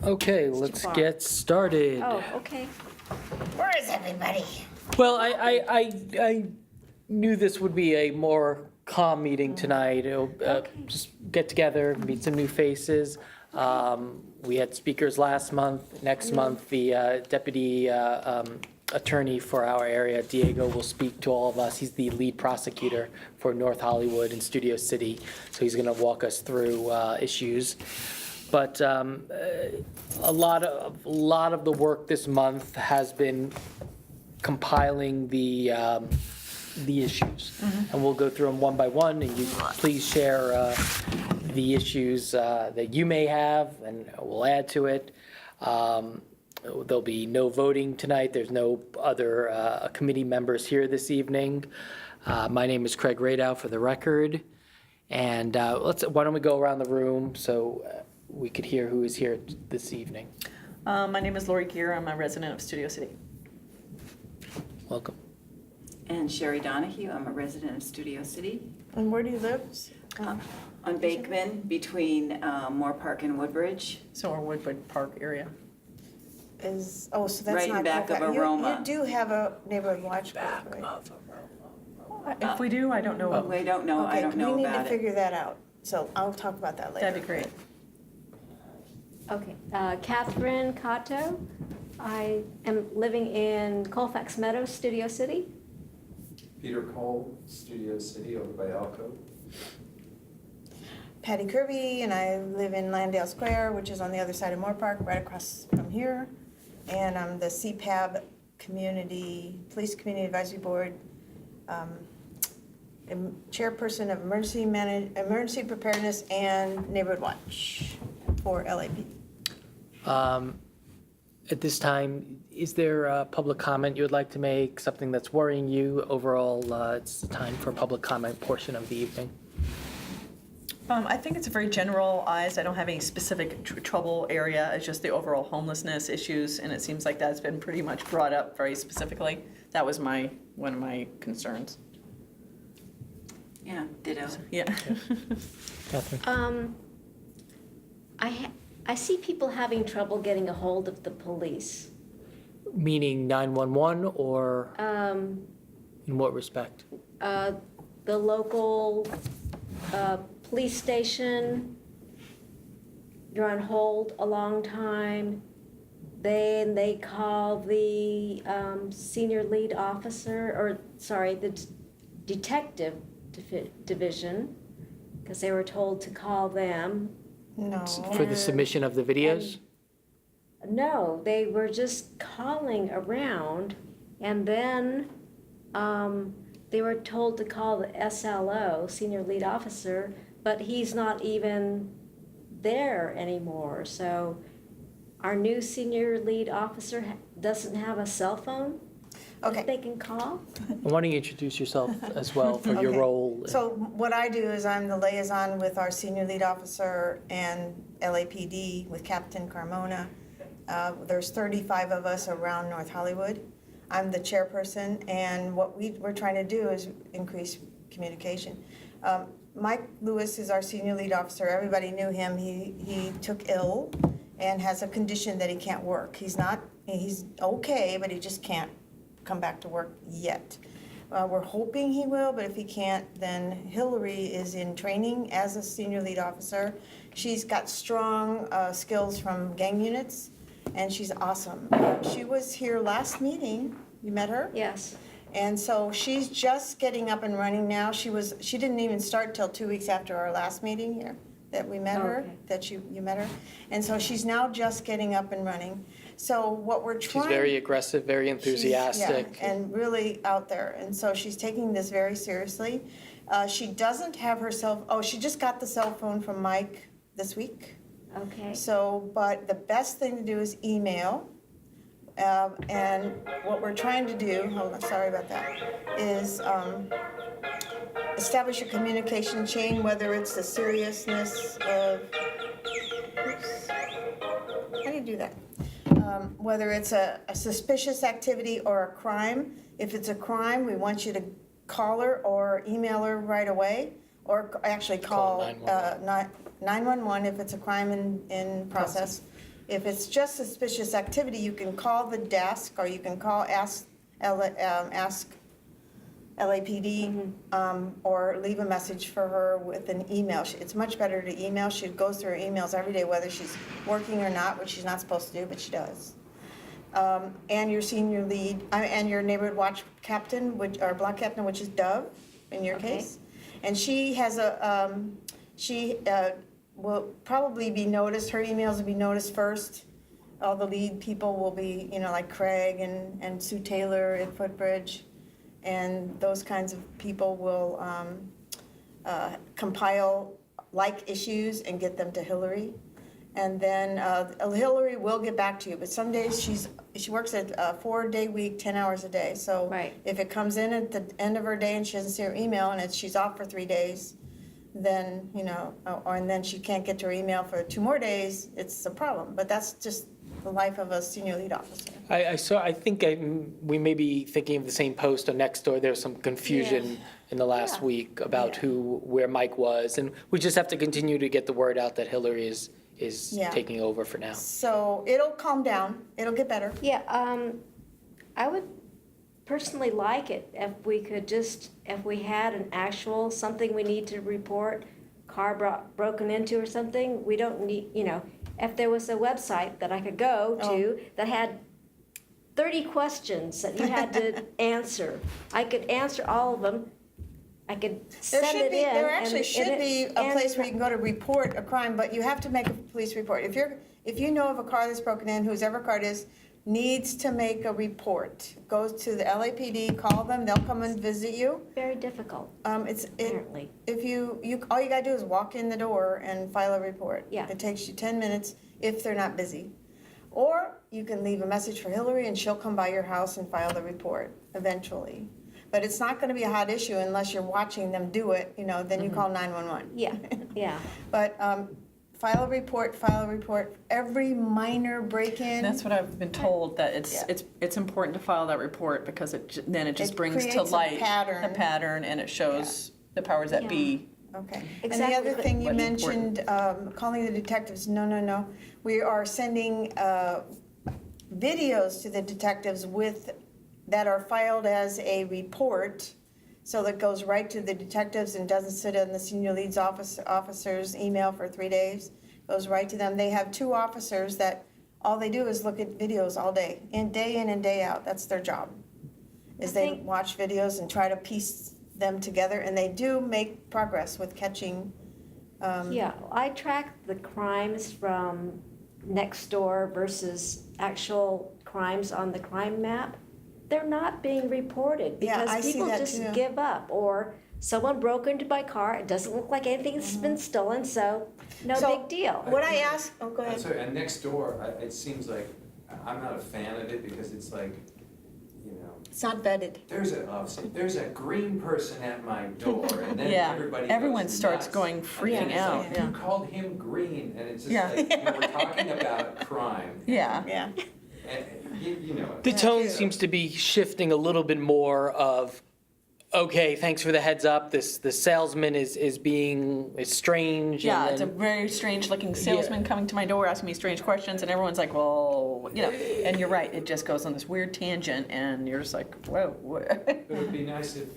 Okay, let's get started. Oh, okay. Where is everybody? Well, I knew this would be a more calm meeting tonight. It'll, just get together, meet some new faces. We had speakers last month. Next month, the deputy attorney for our area, Diego, will speak to all of us. He's the lead prosecutor for North Hollywood and Studio City, so he's going to walk us through issues. But a lot of the work this month has been compiling the issues, and we'll go through them one by one. And you please share the issues that you may have, and we'll add to it. There'll be no voting tonight. There's no other committee members here this evening. My name is Craig Radow, for the record, and why don't we go around the room so we could hear who is here this evening. My name is Lori Gear. I'm a resident of Studio City. Welcome. And Sherry Donahue, I'm a resident of Studio City. And where do you live? On Bakeman, between Moore Park and Woodbridge. So our Woodwood Park area. So that's Right in not back of Colfax. Aroma. You do have a neighborhood watch group, right? If we do, I don't know. I don't know, I don't know We need about to it. figure that out, so I'll talk about that later. That'd be great. Okay. Catherine Crotteau. I am living in Colfax Meadows, Studio City. Peter Cole, Studio City over by Elko. Patty Kirby, and I live in Landale Square, which is on the other side of Moore Park, right across from here. And I'm the CPAB Police Community Advisory Board, chairperson of Emergency Preparedness and Neighborhood Watch for LAP. At this time, is there a public comment you would like to make, something that's worrying you? Overall, it's the time for public comment portion of the evening. I think it's a very generalized. I don't have any specific trouble area. It's just the overall homelessness issues, and it seems like that's been pretty much brought up very specifically. That was one of my concerns. Yeah, ditto. Yeah. Catherine? I see people having trouble getting a hold of the police. Meaning 911, or Um, in what respect? The local police station, you're on hold a long time. Then they call the senior lead officer, the detective division, because they were told to call them. No. For the submission of the videos? No, they were just calling around, and then they were told to call the SLO, senior lead officer, but he's not even there anymore. So our new senior lead officer doesn't have a cell phone Okay. that they can call? Why don't you introduce yourself as well for your Okay. role? So what I do is I'm the liaison with our senior lead officer and LAPD with Captain Carmona. There's 35 of us around North Hollywood. I'm the chairperson, and what we're trying to do is increase communication. Mike Lewis is our senior lead officer. Everybody knew him. He took ill and has a condition that he can't work. He's okay, but he just can't come back to work yet. We're hoping he will, but if he can't, then Hillary is in training as a senior lead officer. She's got strong skills from gang units, and she's awesome. She was here last meeting. You met her? Yes. And so she's just getting up and running now. She didn't even start till 2 weeks after our last meeting here that we met her, Okay. that you met her. And so she's now just getting up and running. So what we're trying. She's very aggressive, very enthusiastic. Yeah, and really out there. And so she's taking this very seriously. She doesn't have her she just got the cell phone from Mike this week. Okay. So, but the best thing to do is email. And what we're trying to do, hold on, sorry about that, is establish a communication chain, whether it's the seriousness of, how do you do that? Whether it's a suspicious activity or a crime. If it's a crime, we want you to call her or email her right away, or actually call 911 if it's a crime in process. If it's just suspicious activity, you can call the desk, or you can call ask LAPD, or leave a message for her with an email. It's much better to email. She goes through her emails every day, whether she's working or not, which she's not supposed to do, but she does. And your senior lead, and your neighborhood watch captain, or block captain, which is Dove, in your Okay. case. And she has will probably be noticed, her emails will be noticed first. All the lead people will be, like Craig and Sue Taylor at Footbridge. And those kinds of people will compile issues and get them to Hillary. And then Hillary will get back to you, but some days she works at a 4-day week, 10 hours a day. So Right. if it comes in at the end of her day and she doesn't see her email and she's off for 3 days, then, and then she can't get to her email for 2 more days, it's a problem. But that's just the life of a senior lead officer. I think we may be thinking of the same post on Nextdoor. There's some confusion in the last Yeah. week about Yeah. where Mike was, and we just have to continue to get the word out that Hillary is Yeah. taking over for now. So it'll calm down, it'll get better. Yeah, I would personally like it if we had an actual, something we need to report, car broken into or something, we don't need, if there was a website that I could go to that had 30 questions that you had to answer, I could answer all of them. I could send it in. There actually should be a and- place where you can go to report a crime, but you have to make a police report. If you know of a car that's broken in, whose ever car it is, needs to make a report. Goes to the LAPD, call them, they'll come and visit you. Very difficult, apparently. If all you gotta do is walk in the door and file a report. Yeah. It takes you 10 minutes if they're not busy. Or you can leave a message for Hillary and she'll come by your house and file the report eventually. But it's not gonna be a hot issue unless you're watching them do it, then you call 911. Yeah, yeah. But file a report, every minor break-in. That's what I've been told, that Yeah. it's important to file that report because then it just It brings to creates a light pattern. the pattern, and it shows the powers that be. Okay. Exactly, And the other but- thing you What's mentioned, calling the detectives, no. We are sending videos to the detectives that are filed as a report, so that goes right to the detectives and doesn't sit in the senior leads officer's email for 3 days. Goes right to them. They have 2 officers that all they do is look at videos all day in and day out. That's their job. Is they think- watch videos and try to piece them together, and they do make progress with catching. Yeah, I track the crimes from Nextdoor versus actual crimes on the crime map. They're not being reported Yeah, I because see people that just too. give up, or someone broke into my car, it doesn't look like anything's been stolen, so no So, big deal. What I ask, go I'm ahead. sorry, and next door, it seems like, I'm not a fan of it because it's like, It's not vetted. there's a green person at my door, and then Yeah, everybody goes everyone starts nuts. going And freaking it's out, like, yeah. You called him green, and it's just Yeah. like, we're talking about crime, Yeah. Yeah. and you know. The tone too. seems to be shifting a little bit more of, okay, thanks for the heads up, the salesman is strange. Yeah, and it's a then- very strange looking salesman coming to my door asking me strange questions, and everyone's like, well, and you're right, it just goes on this weird tangent, and you're just like, whoa. It would be nice if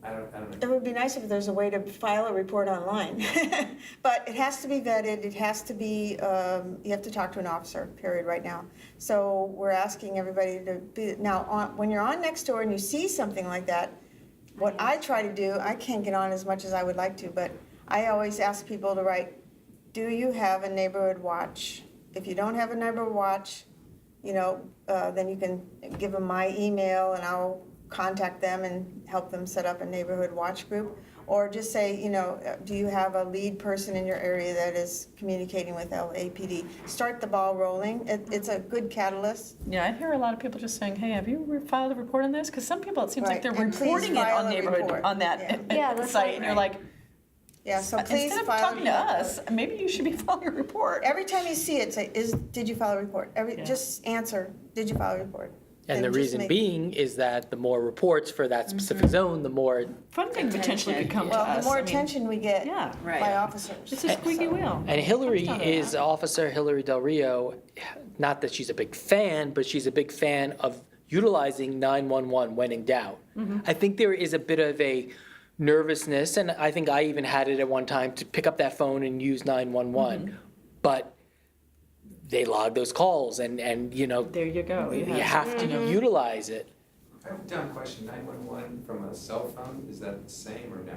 I don't It know. would be nice if there's a way to file a report online. But it has to be vetted, it has to be, you have to talk to an officer, period, right now. So we're asking everybody to be, now, when you're on Nextdoor and you see something like that, what I try to do, I can't get on as much as I would like to, but I always ask people to write, do you have a neighborhood watch? If you don't have a neighborhood watch, then you can give them my email and I'll contact them and help them set up a neighborhood watch group. Or just say, do you have a lead person in your area that is communicating with LAPD? Start the ball rolling. It's a good catalyst. Yeah, I hear a lot of people just saying, hey, have you filed a report on this? Because some people, it seems like Right, they're and please reporting it file on a neighborhood, report. on that Yeah, that's site, right. and you're like, Yeah, so please instead of file a talking to report. us, maybe you should be filing a report. Every time you see it, say, did you file a report? Yeah. Just answer, did you file a report? And the just reason make- being is that the more reports for that specific zone, the more, Funding potentially could come to us. Well, the more I mean, attention we get Yeah. Right. by officers. It's a squeaky wheel. and Hillary Comes down to is that. Officer Hillary Del Rio, not that she's a big fan, but she's a big fan of utilizing 911 when in doubt. I think there is a bit of a nervousness, and I think I even had it at one time, to pick up that phone and use 911. But they log those calls, and you know, There you go. you have to utilize it. I have a dumb question, 911 from a cell phone, is that the same or no?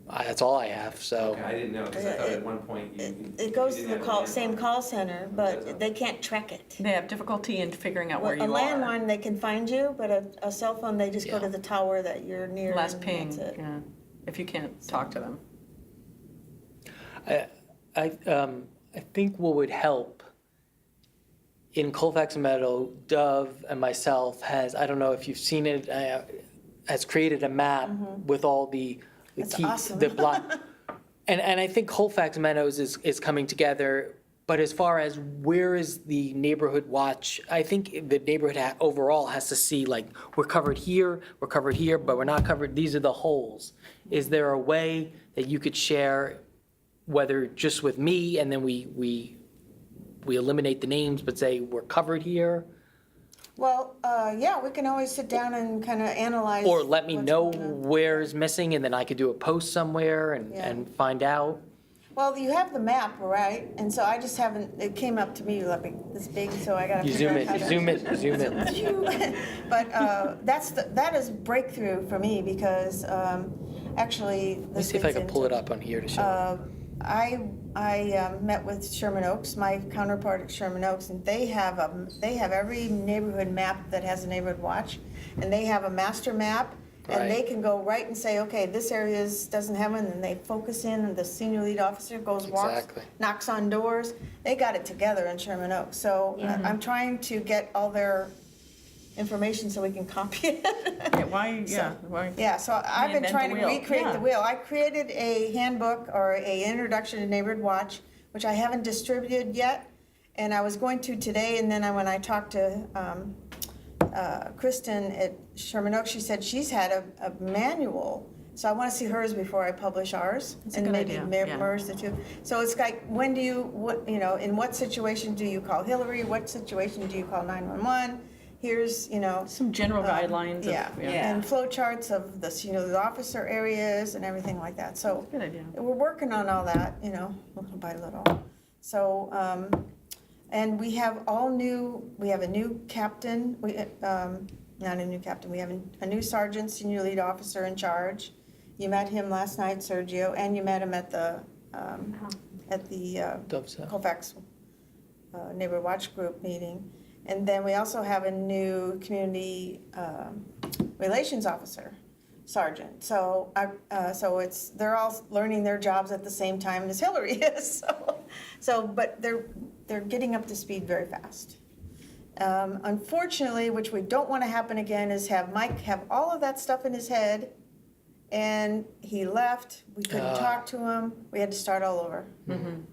That's all I have, so. Okay, I didn't know, because I thought at one point you. It goes to you the didn't have a same landline. call center, but they can't track it. They have difficulty in figuring out where A you are. landline, they can find you, but a cell phone, they just go Yeah. to the tower that you're near. Less and ping, that's it. yeah, if you can't talk to them. I think what would help in Colfax Meadow, Dove and myself has, I don't know if you've seen it, has created a map with all the That's key, awesome. the block. And I think Colfax Meadows is coming together, but as far as where is the neighborhood watch, I think the neighborhood overall has to see, like, we're covered here, but we're not covered, these are the holes. Is there a way that you could share, whether just with me, and then we eliminate the names, but say we're covered here? Well, yeah, we can always sit down and kind of analyze. Or let me what's know going on. where's missing, and then I could do a post somewhere Yeah. and find out. Well, you have the map, right? And so I just haven't, it came up to me like this big, so I gotta. You figure zoom out in, how you to- zoom in. But that is breakthrough for me because actually. Let me see if I can pull it up on here to show. I met with Sherman Oaks, my counterpart at Sherman Oaks, and they have every neighborhood map that has a neighborhood watch, and they have a master map, and they Right. can go right and say, okay, this area doesn't have one, and they focus in, and the senior lead officer goes, walks, Exactly. knocks on doors. They got it together in Sherman Oaks, so I'm trying to get all their information so we can copy it. Yeah, why, why? Yeah, so I've been Reinvent trying the to wheel. recreate Yeah. the wheel. I created a handbook or a introduction to neighborhood watch, which I haven't distributed yet, and I was going to today, and then when I talked to Kristen at Sherman Oaks, she said she's had a manual, so I want to see hers before I publish ours. That's a good idea, And yeah. maybe merge the two. So it's like, in what situation do you call Hillary? What situation do you call 911? Here's, Some general guidelines of, yeah, Yeah. and flow charts of the senior lead officer areas and everything like that. So Good idea. we're working on all that, little by little. So, and we have a new captain, not a new captain, we have a new sergeant, senior lead officer in charge. You met him last night, Sergio, and you met him at the Dove's up. Colfax Neighborhood Watch Group meeting. And then we also have a new community relations officer, sergeant. So they're all learning their jobs at the same time as Hillary is. But they're getting up to speed very fast. Unfortunately, which we don't want to happen again, is have Mike have all of that stuff in his head, and he left. We couldn't talk to him. We had to start all over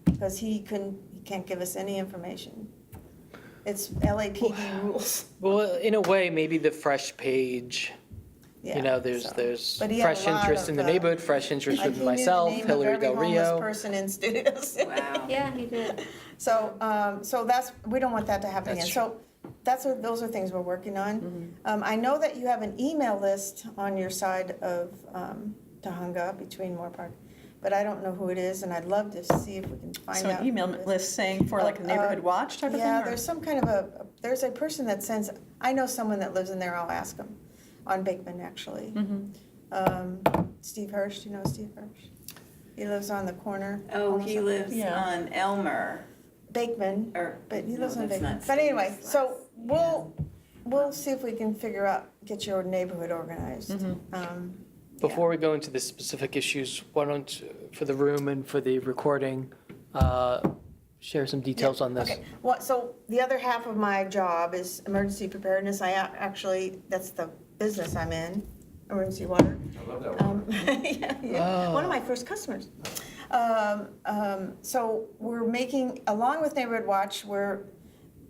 because he can't give us any information. It's LAPD rules. Well, in a way, maybe the fresh page, Yeah, there's so. But he had a fresh lot interest of, in the neighborhood, fresh interest Like, with he knew the myself, name of Hillary every Del homeless Rio. person in studios. Wow. Yeah, he did. So we don't want that to happen again. That's So those are things we're working on. I know that you have an email list on your side of Tahunga between Moore Park, but I don't know who it is, and I'd love to see if we can find So out. an email who it is. list saying for like a neighborhood watch type of thing? Yeah, or- there's some kind of there's a person that sends, I know someone that lives in there, I'll ask him, on Bakeman, actually. Steve Hirsch, do you know Steve Hirsch? He lives on the corner. Oh, he lives Yeah. on Elmer, Bakeman, or, but he no, lives on that's Bakeman. not But anyway, Steve's so last- we'll see if we can figure out, get your neighborhood organized. Before we go into the specific issues, why don't, for the room and for the recording, share some details on this? Okay, so the other half of my job is emergency preparedness. Actually, that's the business I'm in, emergency water. I love that one. Oh. One of my first customers. So we're making, along with Neighborhood Watch, we're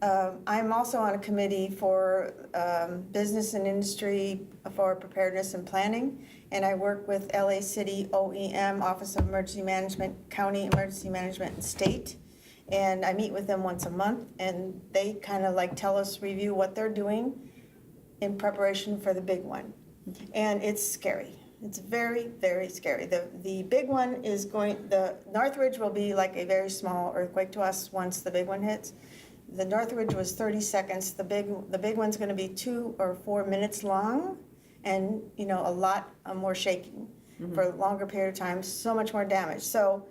I'm also on a committee for business and industry for preparedness and planning, and I work with LA City OEM, Office of Emergency Management, County Emergency Management, and State. And I meet with them once a month, and they kind of like tell us, review what they're doing in preparation for the big one. And it's scary. It's very, very scary. The big one is the Northridge will be like a very small earthquake to us once the big one hits. The Northridge was 30 seconds. The big one's going to be 2 or 4 minutes long, and a lot more shaking for a longer period of time. So much more damage. So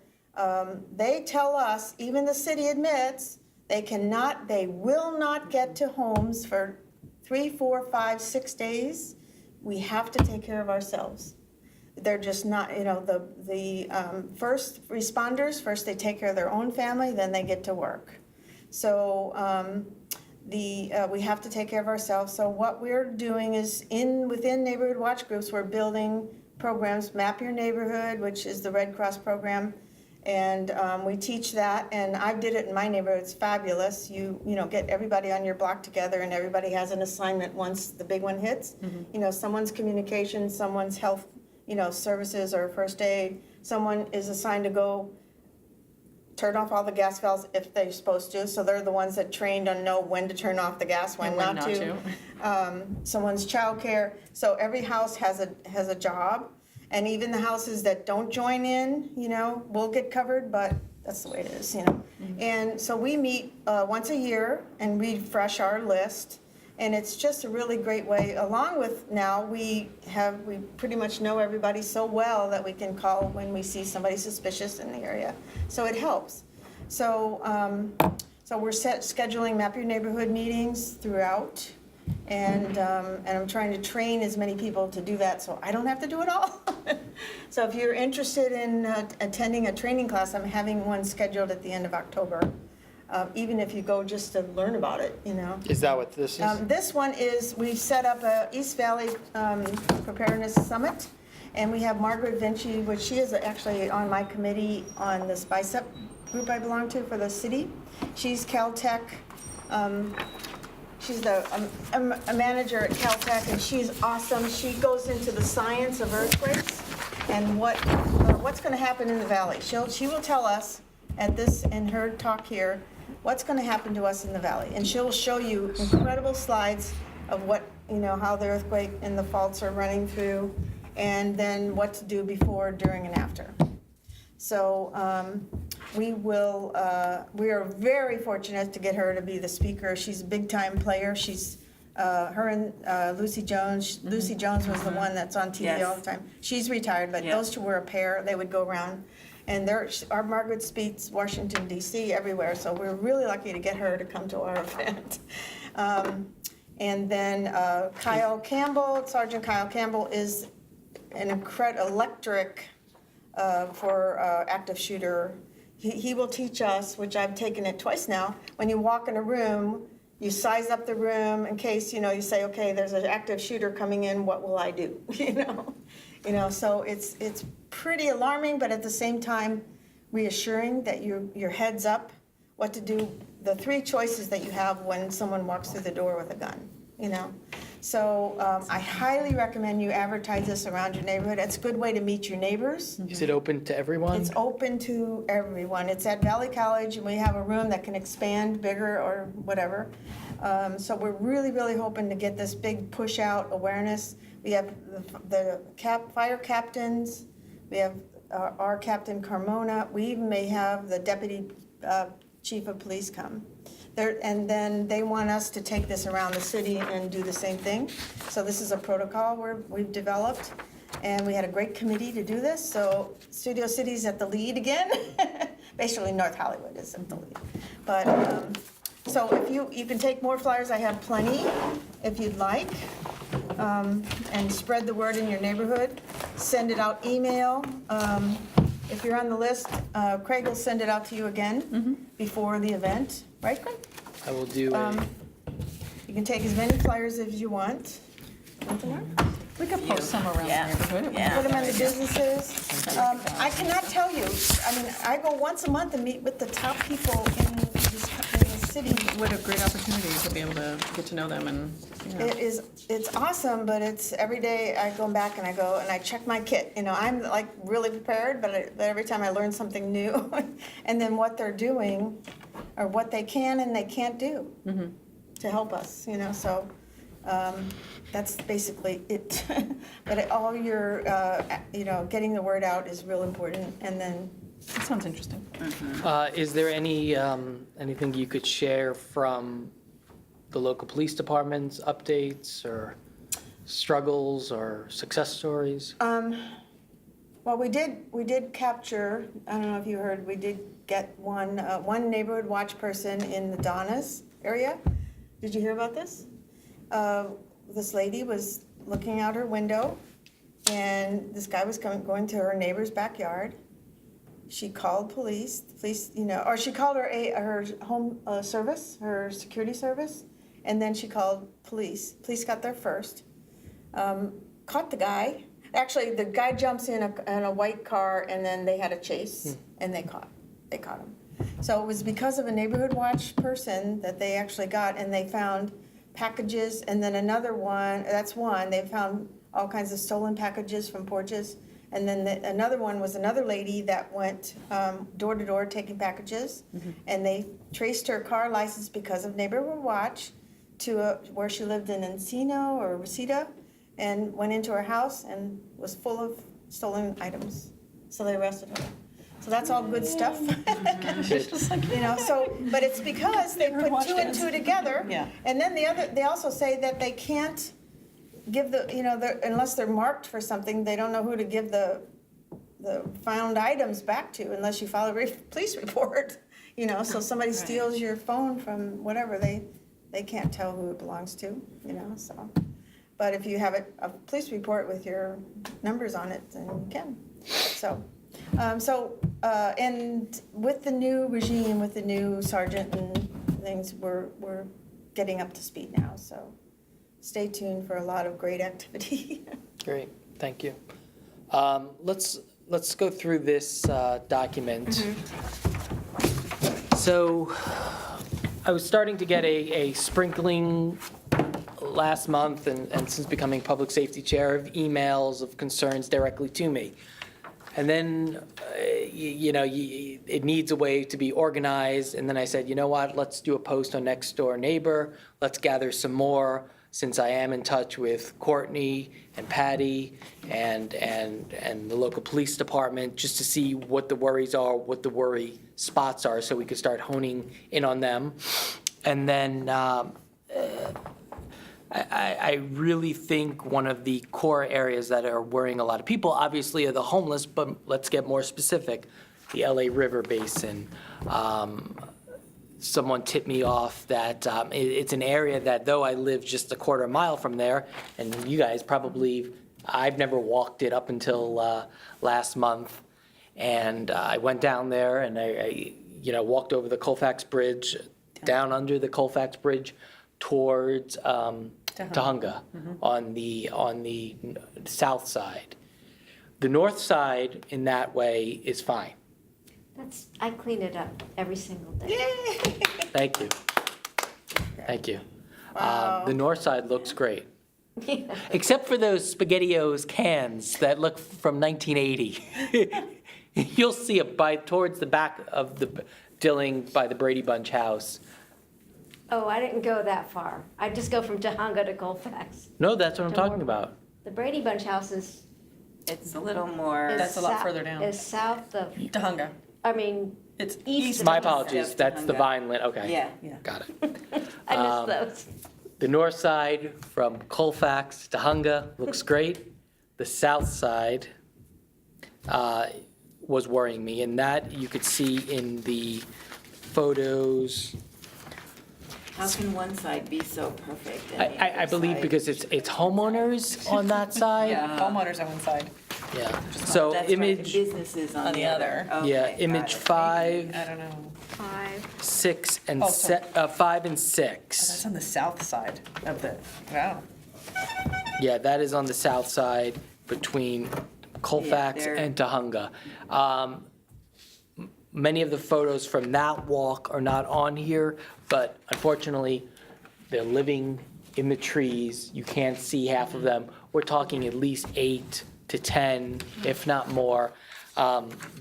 they tell us, even the city admits, they will not get to homes for 3, 4, 5, 6 days. We have to take care of ourselves. They're just not, the first responders, first they take care of their own family, then they get to work. So we have to take care of ourselves. So what we're doing is within neighborhood watch groups, we're building programs, Map Your Neighborhood, which is the Red Cross program. And we teach that, and I did it in my neighborhood. It's fabulous. You get everybody on your block together, and everybody has an assignment once the big one hits. Someone's communication, someone's health, services or first aid. Someone is assigned to go turn off all the gas valves if they're supposed to. So they're the ones that trained on know when to turn off the gas, when not to. Someone's childcare. So every house has a job. And even the houses that don't join in, will get covered, but that's the way it is, And so we meet once a year and refresh our list. And it's just a really great way, along with now we pretty much know everybody so well that we can call when we see somebody suspicious in the area. So it helps. So we're scheduling Map Your Neighborhood meetings throughout. And I'm trying to train as many people to do that so I don't have to do it all. So if you're interested in attending a training class, I'm having one scheduled at the end of October. Even if you go just to learn about it, Is that what this is? This one is, we've set up a East Valley Preparedness Summit, and we have Margaret Vinci, which she is actually on my committee on this BICEP group I belong to for the city. She's Caltech. She's a manager at Caltech, and she's awesome. She goes into the science of earthquakes and what's going to happen in the valley. She will tell us in her talk here what's going to happen to us in the valley, and she'll show you incredible slides of what how the earthquake and the faults are running through, and then what to do before, during, and after. So we are very fortunate to get her to be the speaker. She's a big-time player. She's her and Lucy Jones. Lucy Jones was the one that's on TV all the time. She's retired, but those two were a pair. They would go around. And our Margaret speaks Washington, D.C., everywhere. So we're really lucky to get her to come to our event. And then Kyle Campbell, Sergeant Kyle Campbell, is an electric for active shooter. He will teach us, which I've taken it twice now. When you walk in a room, you size up the room in case you say, okay, there's an active shooter coming in. What will I do? So it's pretty alarming, but at the same time reassuring that your head's up, what to do. The 3 choices that you have when someone walks through the door with a gun. So I highly recommend you advertise this around your neighborhood. It's a good way to meet your neighbors. Is it open to everyone? It's open to everyone. It's at Valley College, and we have a room that can expand bigger or whatever. So we're really, really hoping to get this big push out awareness. We have the fire captains. We have our Captain Carmona. We even may have the deputy chief of police come. And then they want us to take this around the city and do the same thing. So this is a protocol we've developed, and we had a great committee to do this. So Studio City's at the lead again. Basically, North Hollywood is at the lead. But so if you can take more flyers, I have plenty if you'd like, and spread the word in your neighborhood. Send it out email. If you're on the list, Craig will send it out to you again before the event. Right, Craig? I will do You can take as many flyers as you want. We could post some around the neighborhood. Put them in the businesses. I cannot tell you. I mean, I go once a month and meet with the top people in the city what a great opportunity to be able to get to know them and, you know. It's awesome, but it's every day I go back and I check my kit. You know, I'm like really prepared, but every time I learn something new, and then what they're doing, or what they can and they can't do to help us. You know, so that's basically it. But all your, you know, getting the word out is real important, and then. That sounds interesting. Is there any, anything you could share from the local police departments, updates or struggles or success stories? Well, we did capture, I don't know if you heard, we did get one neighborhood watch person in the Donnas area. Did you hear about this? This lady was looking out her window, and this guy was going to her neighbor's backyard. She called police, you know, or she called her home service, her security service, and then she called police. Police got there first, caught the guy. Actually, the guy jumps in a white car, and then they had a chase, and they caught him. So it was because of a neighborhood watch person that they actually got, and they found packages, and then another one. That's one. They found all kinds of stolen packages from porches. And then another one was another lady that went door to door taking packages, and they traced her car license because of neighborhood watch to where she lived in Encino or Reseda, and went into her house and was full of stolen items. So they arrested her. So that's all good stuff. You know, so, but it's because they put two and two together. Yeah. And then they also say that they can't give you know, unless they're marked for something, they don't know who to give the found items back to unless you file a police report. You know, so somebody steals your phone from whatever, they can't tell who it belongs to, you know, so. But if you have a police report with your numbers on it, then you can. So, and with the new regime, with the new sergeant and things, we're getting up to speed now, so. Stay tuned for a lot of great activity. Great, thank you. Let's go through this document. So I was starting to get a sprinkling last month and since becoming public safety chair of emails of concerns directly to me. And then, you know, it needs a way to be organized. And then I said, you know what, let's do a post on Next Door Neighbor. Let's gather some more. Since I am in touch with Courtney and Patty and the local police department, just to see what the worries are, what the worry spots are, so we could start honing in on them. And then I really think one of the core areas that are worrying a lot of people, obviously, are the homeless, but let's get more specific. The LA River Basin. Someone tipped me off that it's an area that, though I live just a quarter mile from there, and you guys probably, I've never walked it up until last month, and I went down there and I you know, walked over the Colfax Bridge, down under the Colfax Bridge towards Tahunga on the south side. The north side in that way is fine. I clean it up every single day. Yay! Thank you. Thank you. Wow. The north side looks great, except for those SpaghettiOs cans that look from 1980. You'll see it towards the back of the Dilling by the Brady Bunch house. Oh, I didn't go that far. I just go from Tahunga to Colfax. No, that's what I'm To talking more- about. The Brady Bunch house is. It's a little more, That's a lot further down. Is south of, Tahunga. I mean, It's East east. of My Tahunga. apologies, that's the Tahunga. Vineland, okay. yeah. Yeah. Got it. I missed those. The north side from Colfax to Tahunga looks great. The south side was worrying me, and that you could see in the photos. How can one side be so perfect and the I other believe side- because it's homeowners on that side. Yeah. Homeowners on one side. Yeah, so That's right, the image, businesses on the other. yeah, Okay, got image it. 5, I don't know. 6, and Oh, sorry. 5 and Oh, 6. that's on the south side of the, wow. Yeah, that is on the south side between Colfax they're- and Tahunga. Many of the photos from that walk are not on here, but unfortunately, they're living in the trees. You can't see half of them. We're talking at least 8 to 10, if not more.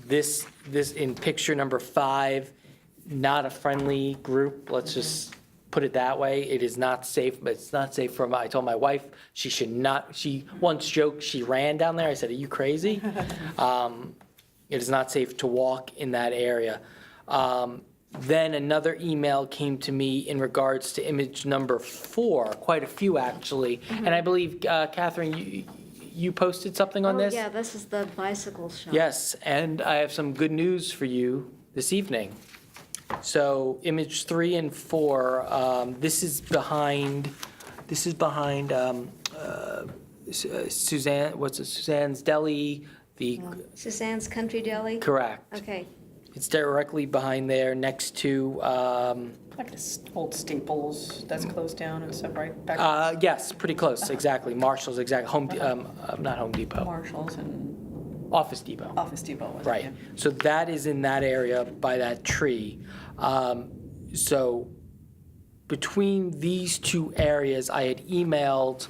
This in picture number 5, not a friendly group, let's just put it that way. It is not safe, but it's not safe I told my wife she should not, she once joked she ran down there. I said, are you crazy? It is not safe to walk in that area. Then another email came to me in regards to image number 4, quite a few actually. And I believe, Catherine, you posted something on this? Oh, yeah, this is the bicycle shop. Yes, and I have some good news for you this evening. So image 3 and 4, this is behind Suzanne, Suzanne's Deli, Suzanne's Country Deli? correct. Okay, It's directly behind there, next to, Like this old Staples that's closed down and stuff, right? Back yes, pretty close, exactly. Marshall's, exactly, not Home Depot, Marshalls and Office Depot. Office Depot, was it? Right, Yeah. so that is in that area by that tree. So between these two areas, I had emailed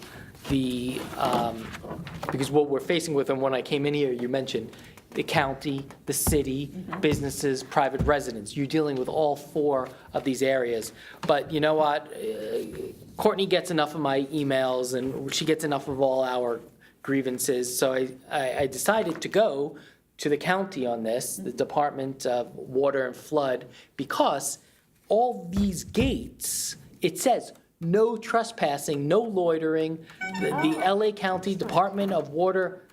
because what we're facing with, and when I came in here, you mentioned the county, the city, businesses, private residents. You're dealing with all 4 of these areas. But you know what? Courtney gets enough of my emails, and she gets enough of all our grievances. So I decided to go to the county on this, the Department of Water and Flood, because all these gates, it says no trespassing, no loitering. The LA County Department of Water,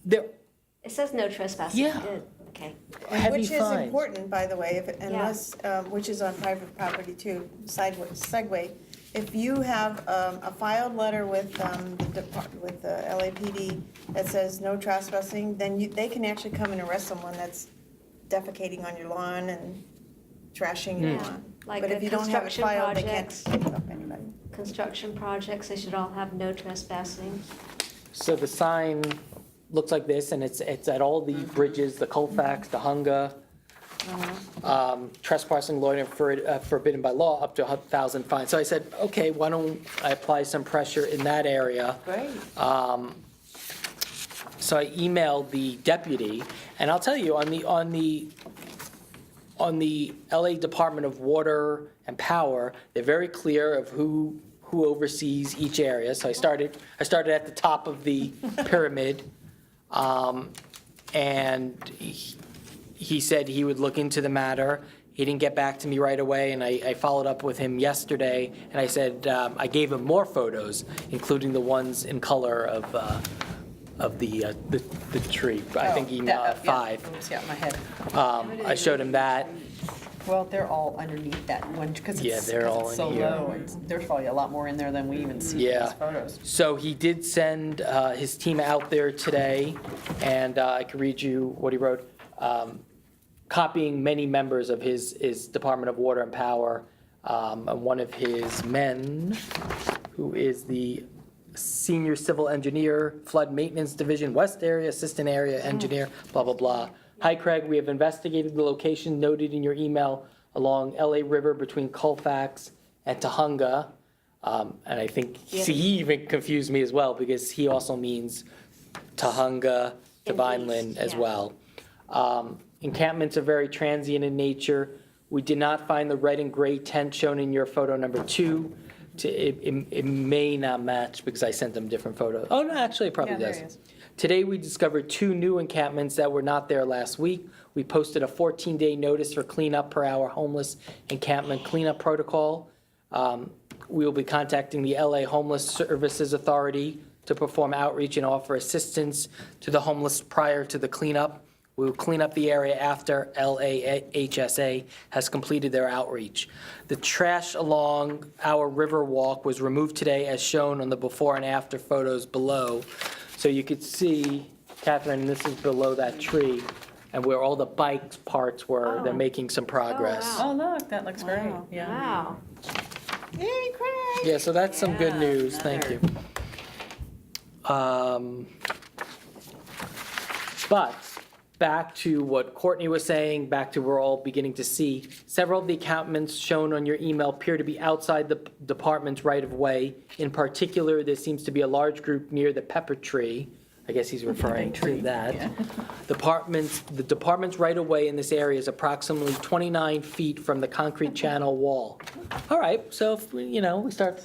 they're it says no trespassing. Yeah. Good. Okay. heavy Which is fines. important, by the way, unless, which is on private property too, segue. If you have a filed letter with the LAPD that says no trespassing, then they can actually come and arrest someone that's defecating on your lawn and trashing your lawn. Like But the if you don't have it construction filed, they can't projects. stop anybody. Construction projects, they should all have no trespassing. So the sign looks like this, and it's at all the bridges, the Colfax, the Hunga. Trespassing, loitering forbidden by law, up to 1,000 fine. So I said, okay, why don't I apply some pressure in that area? Great. So I emailed the deputy, and I'll tell you, on the LA Department of Water and Power, they're very clear of who oversees each area. So I started at the top of the pyramid, and he said he would look into the matter. He didn't get back to me right away, and I followed up with him yesterday, and I said, I gave him more photos, including the ones in color of the tree. I think he, 5. Oops, yeah, my head. I showed him that. Well, they're all underneath that one, because Yeah, it's they're all so in here. low. There's probably a lot more in there than we even see in Yeah. these photos. So he did send his team out there today, and I could read you what he wrote, copying many members of his Department of Water and Power, and one of his men, who is the Senior Civil Engineer, Flood Maintenance Division, West Area, Assistant Area Engineer, blah, blah, blah. Hi, Craig, we have investigated the location noted in your email along LA River between Colfax and Tahunga. And I think, see, he even confused me as well, because he also means Tahunga to In Vineland east, as yeah. well. Encampments are very transient in nature. We did not find the red and gray tent shown in your photo number 2. It may not match because I sent them different photos. Oh, no, actually, it probably Yeah, there does. he is. Today, we discovered 2 new encampments that were not there last week. We posted a 14-day notice for cleanup per our homeless encampment cleanup protocol. We will be contacting the LA Homeless Services Authority to perform outreach and offer assistance to the homeless prior to the cleanup. We will clean up the area after LAHSA has completed their outreach. The trash along our river walk was removed today as shown on the before and after photos below. So you could see, Catherine, this is below that tree, and where all the bikes parts were, they're Oh. making some progress. wow. Oh, look, that looks great. Wow. Yeah. Wow. Yay, Craig! Yeah, so that's some good Yeah, news, thank you. But back to what Courtney was saying, back to we're all beginning to see, several of the encampments shown on your email appear to be outside the department's right-of-way. In particular, there seems to be a large group near the pepper tree. I guess he's referring to that. Yeah. The department's right-of-way in this area is approximately 29 feet from the concrete channel wall. All right, so if we start,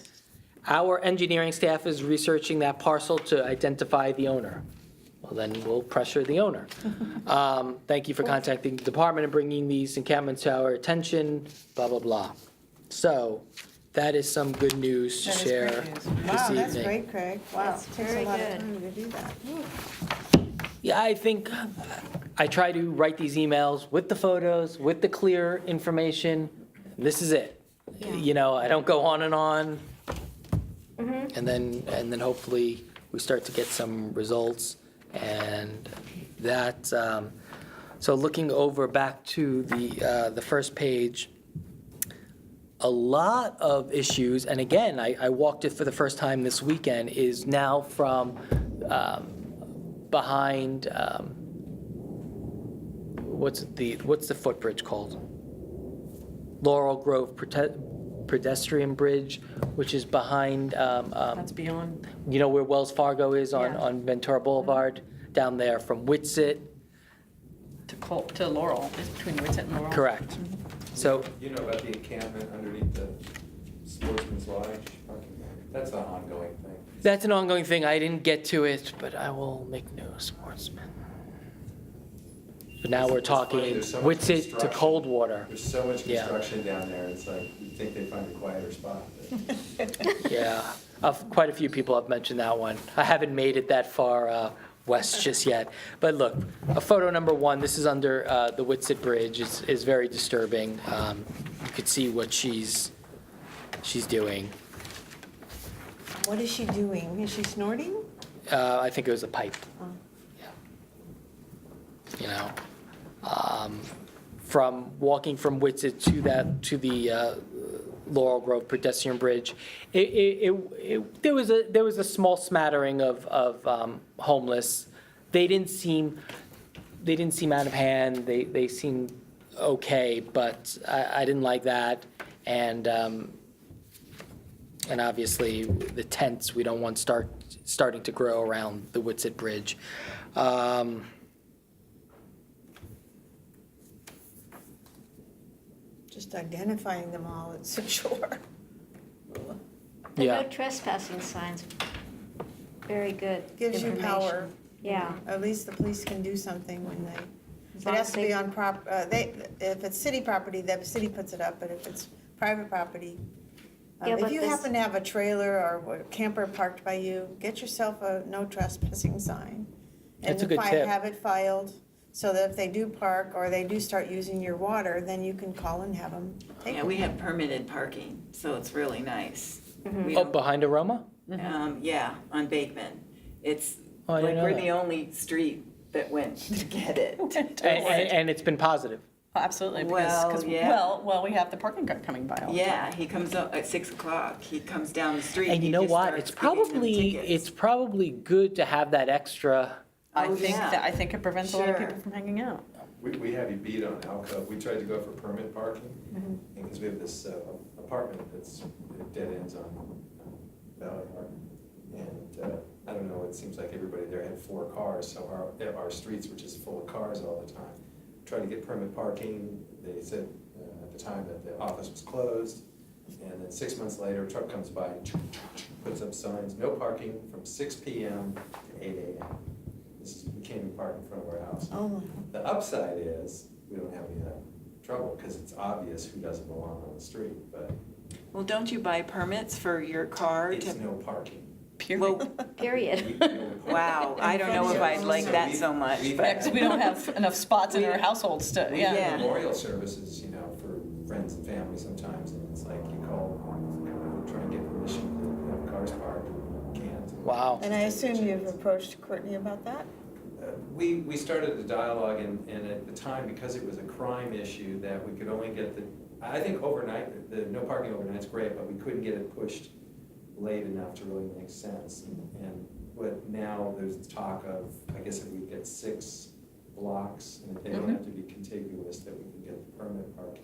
our engineering staff is researching that parcel to identify the owner. Well, then we'll pressure the owner. Thank you for contacting the department and bringing these encampments to our attention, blah, blah, blah. So that is some good news to That is share great this news. Wow, that's evening. great, Craig. Wow, That's it takes a very lot of good. time to do that. Yeah, I think I try to write these emails with the photos, with the clear information. This is it. I don't go on and on. And then hopefully we start to get some results. And that, so looking over back to the first page, a lot of issues, and again, I walked it for the first time this weekend, is now from behind, what's the footbridge called? Laurel Grove pedestrian bridge, which is behind, That's beyond, where Wells Fargo is Yeah. on Ventura Boulevard, down there from Whitsett. to Laurel, it's between Whitsett and Laurel. Correct. So, You know about the encampment underneath the Sportsman's Lodge parking lot? That's an ongoing thing. that's an ongoing thing. I didn't get to it, but I will make new sportsman. But now we're It's funny, talking there's so much Whitsett to construction. Coldwater. There's so much Yeah. construction down there, it's like, you'd think they'd find a quieter spot. but- Yeah, quite a few people have mentioned that one. I haven't made it that far west just yet. But look, photo number one, this is under the Whitsett Bridge, is very disturbing. You could see what she's doing. What is she doing? Is she snorting? I think it was a pipe. Oh. Yeah. From walking from Whitsett to the Laurel Grove pedestrian bridge, there was a small smattering of homeless. They didn't seem out of hand. They seemed okay, but I didn't like that. And obviously the tents, we don't want starting to grow around the Whitsett Bridge. Just identifying them all at Shore. The Yeah. no trespassing signs, very good Gives you power. information. Yeah. At least the police can do something when they, As it long has as to be they- on if it's city property, the city puts it up, but if it's private property, Yeah, if but you this- happen to have a trailer or a camper parked by you, get yourself a no trespassing sign. That's a good tip. And have it filed, so that if they do park or they do start using your water, then you can call and have them take Yeah, it. we have permitted parking, so it's really nice. We Oh, don't- behind Aroma? Yeah, on Bateman. It's, Oh, I like, didn't know we're that. the only street that went to get it. And it's been positive. Absolutely, Well, because, yeah. well, we have the parking car coming by all the time. Yeah, he comes up at 6 o'clock, he comes down the street. And you he know just what? starts It's giving them probably, tickets. it's probably good to have that extra. I Oh, think yeah. that, I think it prevents a lot of Sure. people from hanging out. We have you beat on Alcove. We tried to go for permit parking, Mm-hmm. because we have this apartment that's, it dead ends on Valley Park. And I don't know, it seems like everybody there had 4 cars, so our streets were just full of cars all the time. Tried to get permit parking, they said at the time that the office was closed, and then 6 months later, a truck comes by, puts up signs, no parking from 6 PM to 8 AM. We can't even park in front of our house. Oh, my. The upside is, we don't have any of that trouble, because it's obvious who doesn't belong on the street, but Well, don't you buy permits for your car it's to? no parking. Well, Period. wow, I don't know if I'd like that so much, we've- but. Yeah, because we don't have enough spots in our households to, We yeah. do memorial services, for friends and family sometimes, and it's like you call, try and get permission to have cars parked, and you can't. Wow. And I assume you've approached Courtney about that? We started the dialogue, and at the time, because it was a crime issue, that we could only get I think overnight, the no parking overnight's great, but we couldn't get it pushed late enough to really make sense. And what now, there's talk of, I guess if we get 6 blocks, and they don't have to be contiguous, that we can get the permit parking.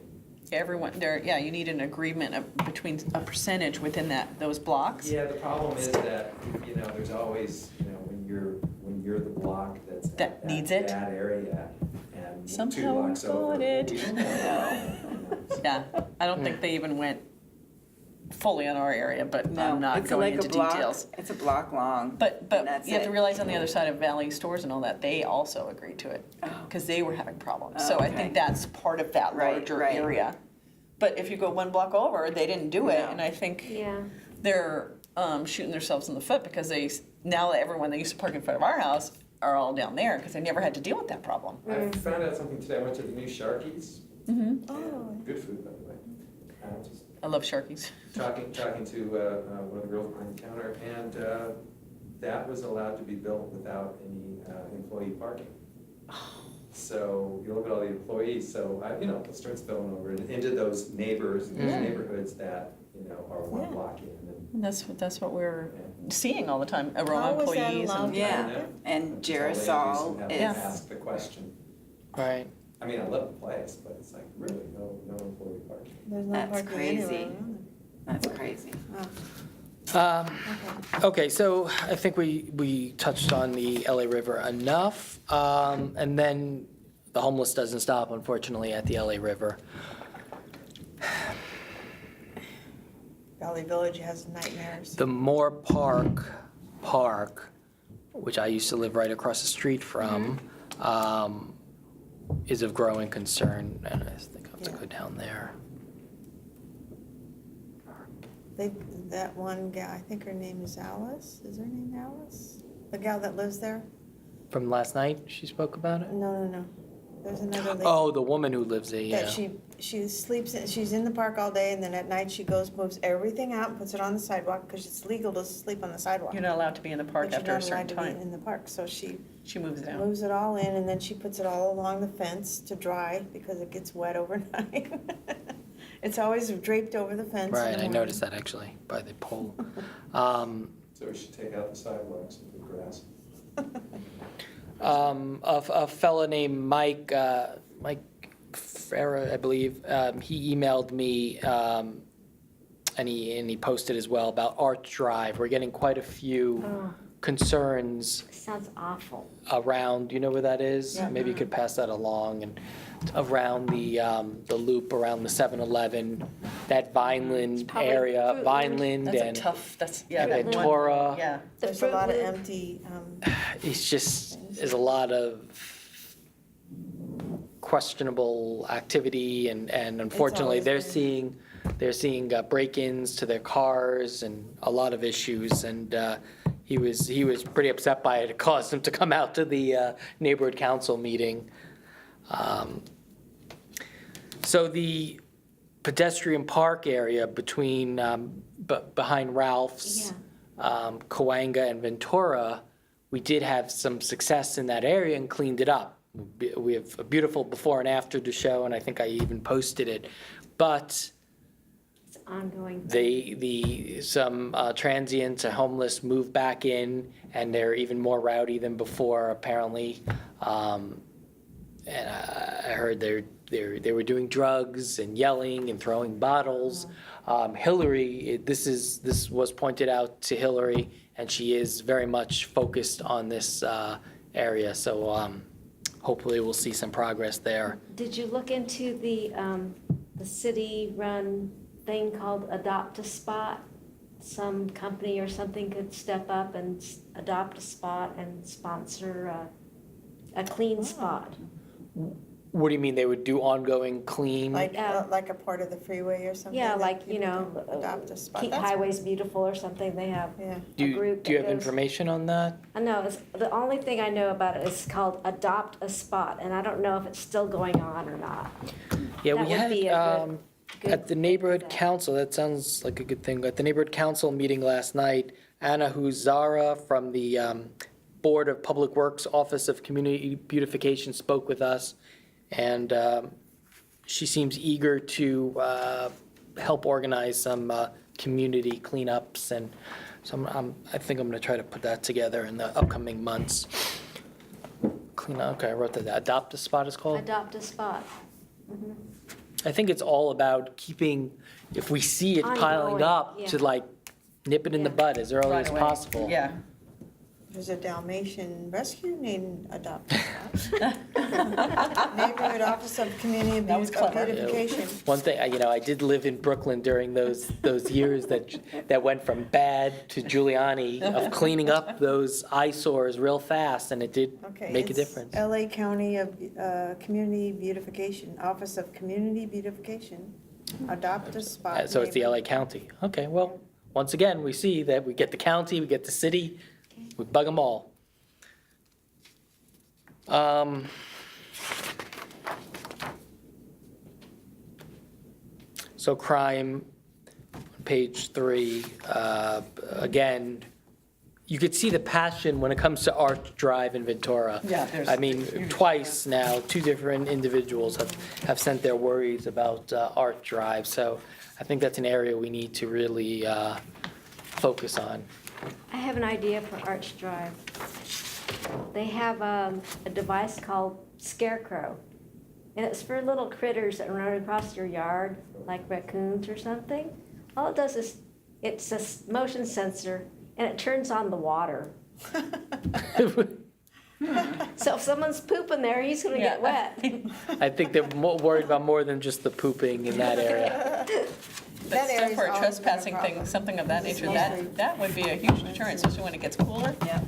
Everyone, you need an agreement between a percentage within those blocks. Yeah, the problem is that, there's always, when you're the block that's That at needs it? that area, and 2 Somehow we blocks over. got it. we don't know. Yeah, I don't think they even went fully on our area, but No, I'm not it's going like a into block. details. It's a block long. But and that's you have to it. realize on the other side of Valley Stores and all that, they also agreed to it, Oh. because they were having problems. Oh, So I okay. think that's part of that Right, larger right. area. But if you go 1 block over, they didn't do it, No. and I think Yeah. they're shooting themselves in the foot, because now that everyone that used to park in front of our house are all down there, because they never had to deal with that problem. I found out something today, I went to the new Sharkies. Oh. Good food, by the way. Just I love Sharkies. talking to one of the girls behind the counter, and that was allowed to be built without any employee parking. So you look at all the employees, so it starts spilling over into those neighbors, and those neighborhoods that, are 1 Yeah. block in. And And that's what we're seeing all the time, How aroma was that employees. allowed? And Yeah, and Until they do some- Girasol have to is, ask the question. Right. I mean, I love the place, but it's like, really, no employee parking. There's no That's parking crazy. anywhere around that's crazy. it. Oh, okay. Okay, so I think we touched on the LA River enough. And then the homeless doesn't stop, unfortunately, at the LA River. Valley Village has nightmares. The Moore Park, which I used to live right across the street from, is of growing concern, and I think I have to Yeah. go down there. That one gal, I think her name is Alice, is her name Alice? The gal that lives there? From last night, she spoke about it? No. There's another lady. Oh, the woman who lives there, yeah. That she sleeps, she's in the park all day, and then at night she goes, moves everything out and puts it on the sidewalk, because it's legal to sleep on the sidewalk. You're not allowed to be in the park But after a you're certain not allowed to time. be in the park, so she She moves it out. moves it all in, and then she puts it all along the fence to dry, because it gets wet overnight. It's always draped over the fence. in the Right, I morning. noticed that actually, by the pole. So we should take out the sidewalks and put grass. A fella named Mike Farah, I believe, he emailed me, and he posted as well about Arch Drive. We're getting quite a few Oh, concerns sounds awful. around, you know where that is? Yeah. Maybe you could pass that along, and around the loop around the 7-Eleven, that Vineland probably area, Fruit Vineland That's a and tough, and that one. Ventura. Yeah. The There's a lot of Fruit Loop. empty, It's just, there's a lot of questionable activity, and unfortunately, always they're seeing break-ins to their cars and a lot of issues, and he was pretty upset by it. It caused him to come out to the neighborhood council meeting. So the pedestrian park area between, behind Ralph's, Cahuenga and Ventura, we did have some success in that area and cleaned it up. We have a beautiful before and after to show, and I think I even posted it. But It's ongoing. thing. some transients and homeless moved back in, and they're even more rowdy than before, apparently. And I heard they were doing drugs and yelling and throwing bottles. Hillary, this was pointed out to Hillary, and she is very much focused on this area. So hopefully we'll see some progress there. Did you look into the city-run thing called Adopt a Spot? Some company or something could step up and adopt a spot and sponsor a clean spot. What do you mean, they would do ongoing clean? like a part of the freeway or something? Yeah, that like, people can adopt a keep spot. That's- highways beautiful or something. They have Yeah. Do a you group do you that have goes- information on that? I know, the only thing I know about it is called Adopt a Spot, and I don't know if it's still going on or not. Yeah, That we would had, be a good at the thing neighborhood for that. council, that sounds like a good thing. At the neighborhood council meeting last night, Anna Huzara from the Board of Public Works Office of Community Beautification spoke with us, and she seems eager to help organize some community cleanups, and so I think I'm going to try to put that together in the upcoming months. clean, okay, I wrote that down. Adopt a spot is called? Adopt a spot. I think it's all about keeping, if we see it piling Ongoing, up, to yeah. like nip it in the Yeah. bud as early Right as away. possible. Yeah. There's a Dalmatian rescue named Adopt a Spot. Neighborhood Office of Community That was clever. Beautification. One thing, I did live in Brooklyn during those years that went from bad to Giuliani of cleaning up those eyesores real fast, and it did Okay, make a it's difference. LA County of Community Beautification, Office of Community Beautification, Adopt a Spot. So it's the LA neighborhood. County. Okay, well, once again, we see that we get the county, we get the city, we bug them all. So crime, page 3, again, you could see the passion when it comes to Arch Drive in Ventura. Yeah, there's I mean, huge, twice now, 2 different individuals have sent their worries about Arch Drive. So I think that's an area we need to really focus on. I have an idea for Arch Drive. They have a device called Scarecrow, and it's for little critters that run across your yard, like raccoons or something. All it does is, it's a motion sensor, and it turns on the water. So if someone's pooping there, he's gonna get wet. I think they're worried about more than just the pooping in that area. That But still, area's for a always been a trespassing thing, problem. something of that nature, mostly- that would be a huge deterrent, especially when it gets cooler. Yeah.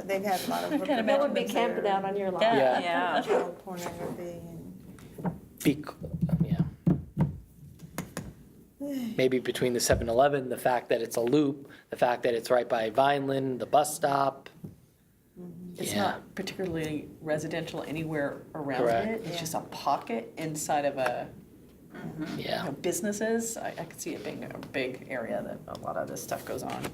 They've had a lot of. Can't They would be reports camping there. out on your lawn. Yeah. Yeah. Child pornography and. Yeah. Maybe between the 7-Eleven, the fact that it's a loop, the fact that it's right by Vineland, the bus stop. It's Yeah. not particularly residential anywhere around Correct. it. It's just a pocket inside of Yeah. businesses. I could see it being a big area that a lot of this stuff goes on.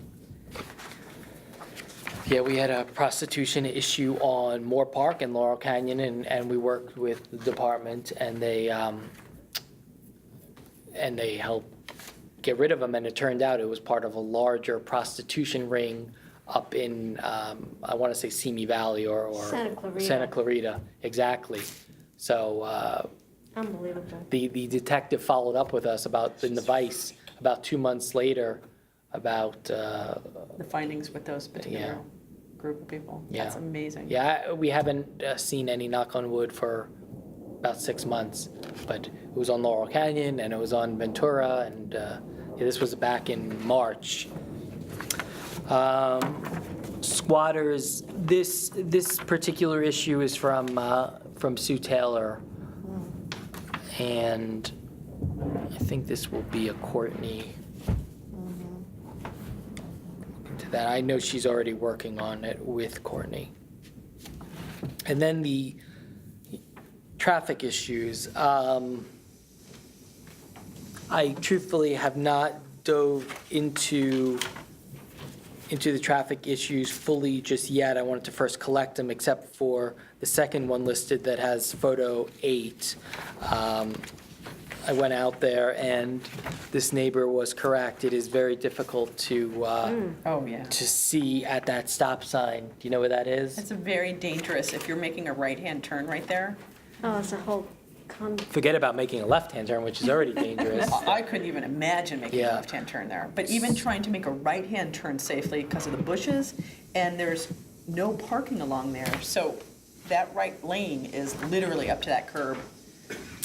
Yeah, we had a prostitution issue on Moore Park in Laurel Canyon, and we worked with the department, and they helped get rid of them, and it turned out it was part of a larger prostitution ring up in, I want to say Simi Valley or Santa Clarita. Santa Clarita, exactly. So Unbelievable. the detective followed up with us in the Vice about 2 months later about, The findings with those particular Yeah. group of people. Yeah. That's amazing. yeah, we haven't seen any, knock on wood, for about 6 months, but it was on Laurel Canyon and it was on Ventura, and this was back in March. Squatters, this particular issue is from Sue Taylor, and I think this will be a Courtney. To that, I know she's already working on it with Courtney. And then the traffic issues. I truthfully have not dove into the traffic issues fully just yet. I wanted to first collect them, except for the second one listed that has photo 8. I went out there, and this neighbor was correct. It is very difficult to Oh, yeah. to see at that stop sign. Do you know where that is? It's a very dangerous, if you're making a right-hand turn right there. Oh, it's a whole Forget about making a left-hand turn, which is already dangerous. I couldn't even imagine making a Yeah. left-hand turn there. But even trying to make a right-hand turn safely because of the bushes, and there's no parking along there. So that right lane is literally up to that curb,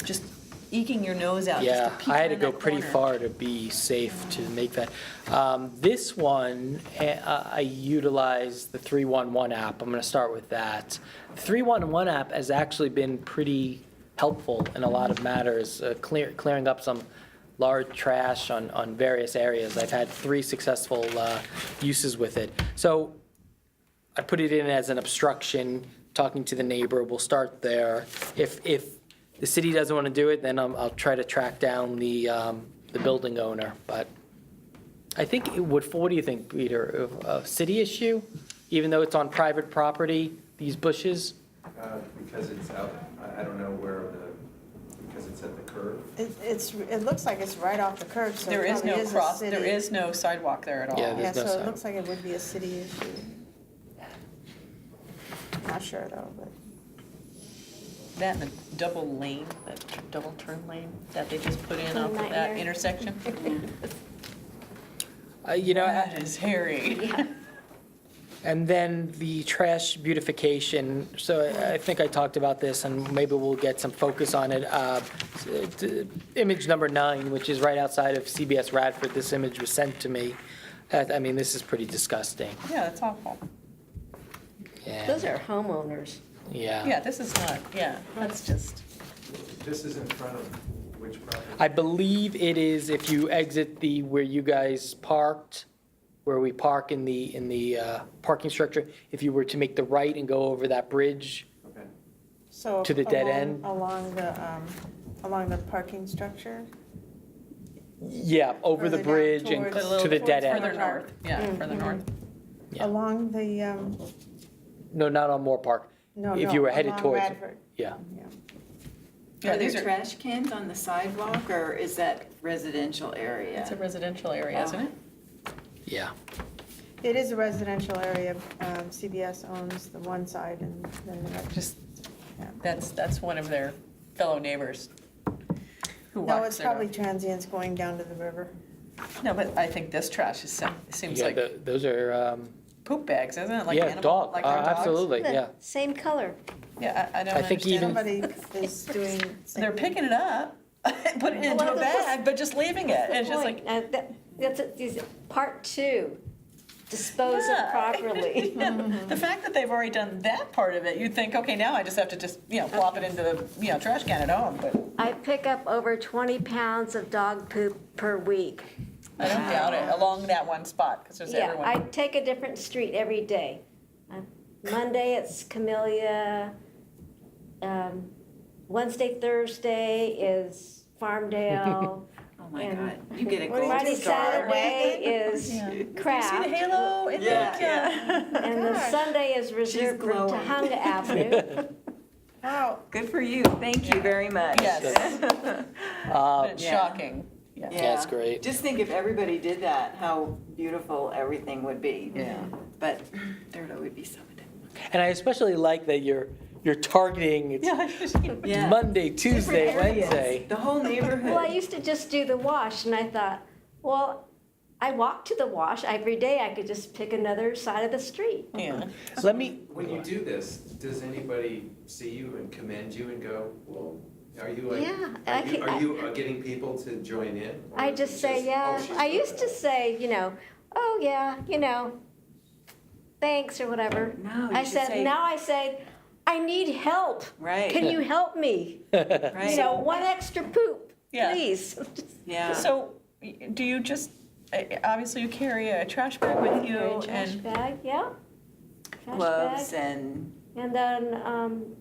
just eking your nose out just Yeah, to peek I had to around go that pretty corner. far to be safe to make that. This one, I utilized the 311 app. I'm going to start with that. The 311 app has actually been pretty helpful in a lot of matters, clearing up some large trash on various areas. I've had 3 successful uses with it. So I put it in as an obstruction, talking to the neighbor. We'll start there. If the city doesn't want to do it, then I'll try to track down the building owner. But I think it would, what do you think, Peter? A city issue, even though it's on private property, these bushes? Because it's out, I don't know because it's at the curb. It looks like it's right off the curb, so There it is probably no a cross, city. there is no sidewalk there at all. Yeah, Yeah, there's no so it sign. looks like it would be a city issue. Not sure though, but. that and the double lane, that double turn lane that they just put in off of that Nightmare. intersection. You know, That is hairy. Yeah. and then the trash beautification, so I think I talked about this, and maybe we'll get some focus on it. Image number 9, which is right outside of CBS Radford, this image was sent to me. I mean, this is pretty disgusting. Yeah, that's awful. Yeah. Those are homeowners. Yeah. Yeah, this is not, yeah, that's just, This is in front of which property? I believe it is if you exit where you guys parked, where we park in the parking structure, if you were to make the right and go over that bridge, Okay. So To the dead end? Along the parking structure? yeah, over the Further down bridge and towards- to the dead further end. north, yeah, further north. Yeah. Along the, No, not on Moore Park. no, If no, you were headed along towards, Radford. yeah. Yeah. Yeah, Are these there are, trash cans on the sidewalk, or is that residential area? it's a residential area, isn't it? Yeah. It is a residential area. CBS owns the one side and then the rest. Just, Yeah. that's one of their fellow neighbors who No, walks it's their probably dog. transients going down to the river. No, but I think this trash is, seems Yeah, like those are, poop bags, isn't it? Like yeah, animal, dog, like our dogs? absolutely, yeah. Same color. Yeah, I don't I think understand. even- Somebody is doing. They're picking it up, putting it into Well, a that's- bag, but just leaving it. That's It's the just point. like, That's part 2, dispose Yeah. of properly. yeah. The fact that they've already done that part of it, you'd think, okay, now I just have to plop it into the, trash can at home, but I pick up over 20 pounds of dog poop per week. I don't doubt it, along that one spot, because there's Yeah, I everyone. take a different street every day. Monday, it's Camellia. Wednesday, Thursday is Farmdale. Oh my And God, you get a What do you gold Friday, do, star. Saturday is Yeah. You see the Craft. halo in Yeah, the, And the Gosh. Sunday is reserved for glowing. Tahunga Avenue. Wow. Good for you, thank you very much. Yes. But it's Yeah. shocking. Yeah. That's great. Just think if everybody did that, how beautiful everything would be. Yeah. But there would be some of it. And I especially like that you're targeting, it's Yeah. Monday, Tuesday, Different areas. Wednesday. The whole neighborhood. Well, I used to just do the wash, and I thought, well, I walk to the wash every day. I could just pick another side of the street. Yeah. Let me, When you do this, does anybody see you and commend you and go, well, are you like, Yeah, I can- are you getting people to join in? Or I is it just say, oh, yeah. she's I doing used to that? say, oh, yeah, thanks or whatever. No, you I should said, say- now I say, I need help. Right. Can you help me? Right. One extra poop, Yeah. please. Yeah. So, do you just, obviously you carry a trash bag with you Trash and, bag, yeah. Trash Gloves bag. and, And then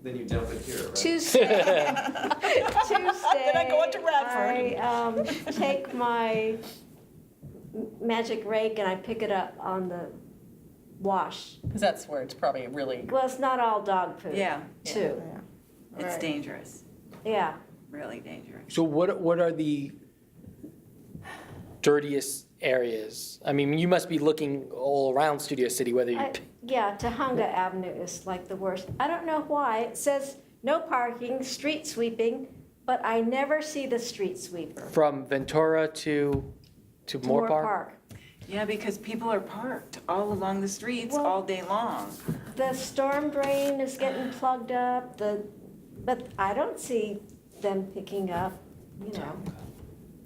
Then you dump it here, right? Tuesday. Then I go out to Radford. I take my magic rake and I pick it up on the wash. because that's where it's probably really, Well, it's not all dog poop. yeah, Too. it's Right. dangerous, Yeah. really dangerous. so what are the dirtiest areas? I mean, you must be looking all around Studio City, whether you, Yeah, Tahunga Avenue is like the worst. I don't know why. It says no parking, street sweeping, but I never see the street sweeper. from Ventura to Moore Park? Yeah, because people are parked all along the streets Well- all day long. The storm drain is getting plugged up, but I don't see them picking up,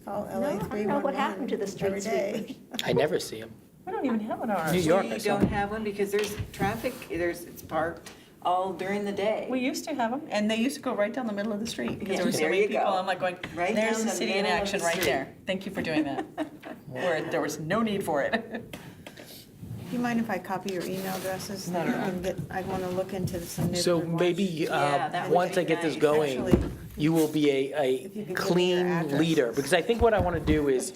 Call No, LA I don't know 311 what happened to the street every day. I never see them. we don't even have one on our New street. York, You I saw. don't have one because there's traffic, it's parked all during the day. We used to have them, and they used to go right down the middle of the street, because Yeah, there were so there many you people, go. I'm like going, Right there's down the the city in middle of action the right street. there. Thank you for doing that. Where there was no need for it. Do you mind if I copy your email addresses? No, no, no. I want to look into some So neighborhood watch. maybe, Yeah, that would once be I get this nice. going, Actually, you will be If you a could give me your clean addresses. leader. Because I think what I want to do is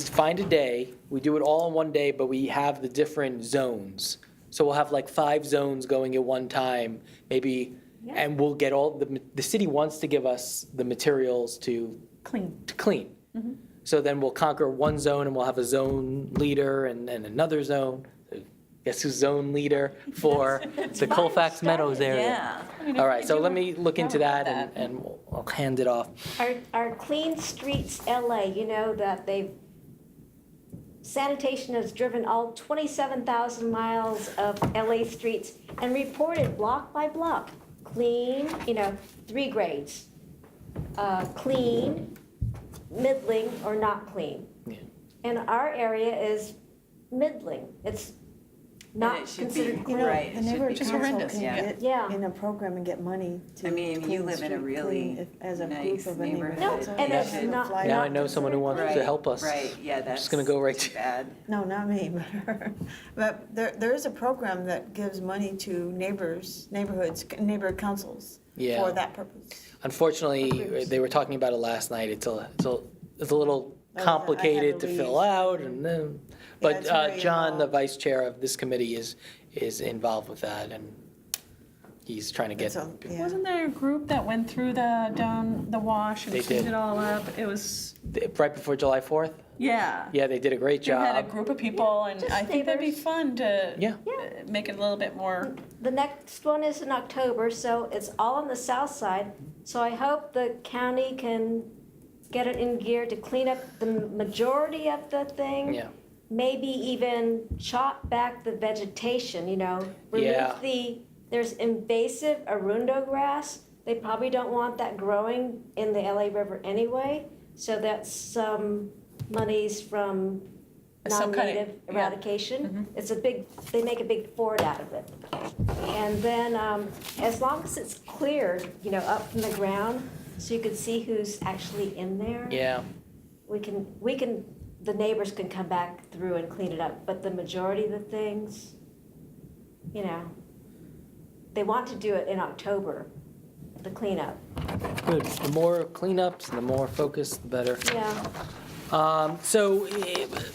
find a day, we do it all in one day, but we have the different zones. So we'll have like 5 zones going at one time, maybe, Yeah. and we'll get all, the city wants to give us the materials to Clean. clean. So then we'll conquer one zone and we'll have a zone leader and another zone. guess who's zone leader for the Colfax Meadows area. Yeah. All right, so let me look into that and I'll hand it off. Our Clean Streets LA, you know that sanitation has driven all 27,000 miles of LA streets and reported block by block, clean, 3 grades. Clean, middling, or not clean. Yeah. And our area is middling. It's And not it should be, considered clean. right, The it should neighborhood be Just council horrendous, can yeah. get Yeah. in a program and get money to I mean, you clean live in a street really clean as a nice group of a neighborhood. neighborhood. No, and it's Yeah. not. Now I not know someone who wants considered to help us. Right, yeah, that's. Just gonna go right too to- bad. No, not me, but her. But there is a program that gives money to neighborhoods, neighborhood councils Yeah. for that purpose. Unfortunately, they were talking about it last night. It's a little I had complicated to to fill leave. out and then, but it's very John, the involved. vice chair of this committee, is involved with that and he's trying to get. It's a- yeah. Wasn't there a group that went through down the wash and They cleaned did. it all up? It was, Right before July 4th? yeah. Yeah, they did a great They had a job. group of people, and just I think that'd be neighbors. fun to Yeah. make it a little bit more. The next one is in October, so it's all on the south side. So I hope the county can get it in gear to clean up the majority of the thing. Yeah. Maybe even chop back the vegetation, Yeah. Remove there's invasive arundo grass. They probably don't want that growing in the LA River anyway. So that's some monies from Some kind of- non-native yeah. eradication. It's they make a big fort out of it. And then, as long as it's cleared, up from the ground, so you can see who's actually in there. Yeah, We can, the neighbors can come back through and clean it up, but the majority of the things, they want to do it in October, the cleanup. good. The more cleanups and the more focus, the better. Yeah, So